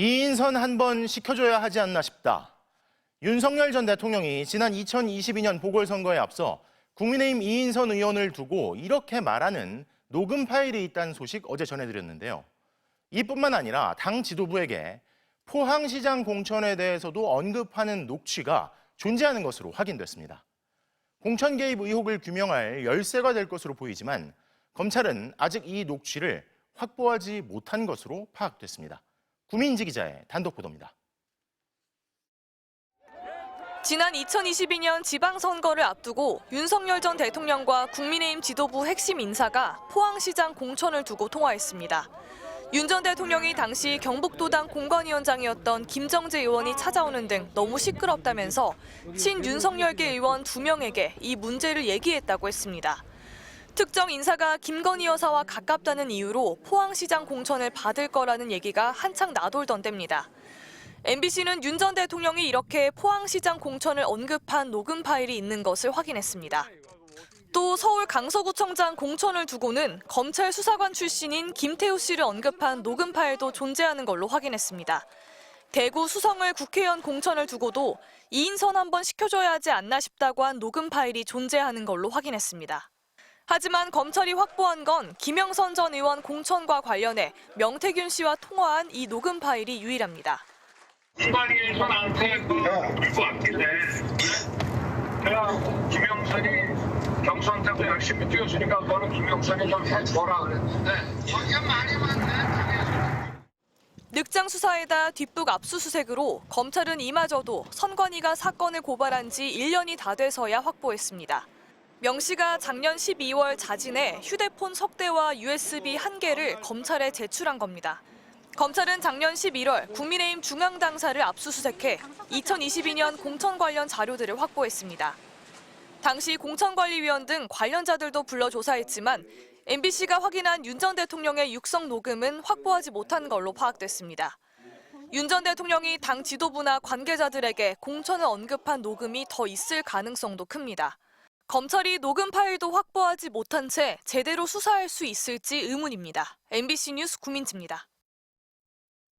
이인선 한 번 시켜줘야 하지 않나 싶다. 윤석열 전 대통령이 지난 2022년 보궐선거에 앞서 국민의힘 이인선 의원을 두고 이렇게 말하는 녹음 파일이 있다는 소식 어제 전해드렸는데요. 이뿐만 아니라 당 지도부에게 포항시장 공천에 대해서도 언급하는 녹취가 존재하는 것으로 확인됐습니다. 공천 개입 의혹을 규명할 열쇠가 될 것으로 보이지만 검찰은 아직 이 녹취를 확보하지 못한 것으로 파악됐습니다. 구민지 기자의 단독 보도입니다. 지난 2022년 지방선거를 앞두고 윤석열 전 대통령과 국민의힘 지도부 핵심 인사가 포항시장 공천을 두고 통화했습니다. 윤 전 대통령이 당시 경북도당 공관위원장이었던 김정재 의원이 찾아오는 등 너무 시끄럽다면서 친윤석열계 의원 2명에게 이 문제를 얘기했다고 했습니다. 특정 인사가 김건희 여사와 가깝다는 이유로 포항시장 공천을 받을 거라는 얘기가 한창 나돌던 때입니다. MBC는 윤 전 대통령이 이렇게 포항시장 공천을 언급한 녹음 파일이 있는 것을 확인했습니다. 또 서울 강서구청장 공천을 두고는 검찰 수사관 출신인 김태우 씨를 언급한 녹음 파일도 존재하는 걸로 확인했습니다. 대구 수성을 국회의원 공천을 두고도 이인선 한번 시켜줘야 하지 않나 싶다고 한 녹음 파일이 존재하는 걸로 확인했습니다. 하지만 검찰이 확보한 건 김영선 전 의원 공천과 관련해 명태균 씨와 통화한 이 녹음 파일이 유일합니다. 공관위에서 나한테 물고 왔길래 내가 김영선이 경선 때도 열심히 뛰었으니까 너는 김영선이 좀 해줘라 그랬는데 거기가 많이 왔네. 늑장 수사에다 뒷북 압수수색으로 검찰은 이마저도 선관위가 사건을 고발한 지 1년이 다 돼서야 확보했습니다. 명 씨가 작년 12월 자진해 휴대폰 석 대와 USB 1개를 검찰에 제출한 겁니다. 검찰은 작년 11월 국민의힘 중앙당사를 압수수색해 2022년 공천 관련 자료들을 확보했습니다. 당시 공천관리위원 등 관련자들도 불러 조사했지만 MBC가 확인한 윤 전 대통령의 육성 녹음은 확보하지 못한 걸로 파악됐습니다. 윤 전 대통령이 당 지도부나 관계자들에게 공천을 언급한 녹음이 더 있을 가능성도 큽니다. 검찰이 녹음 파일도 확보하지 못한 채 제대로 수사할 수 있을지 의문입니다. MBC 뉴스 구민지입니다.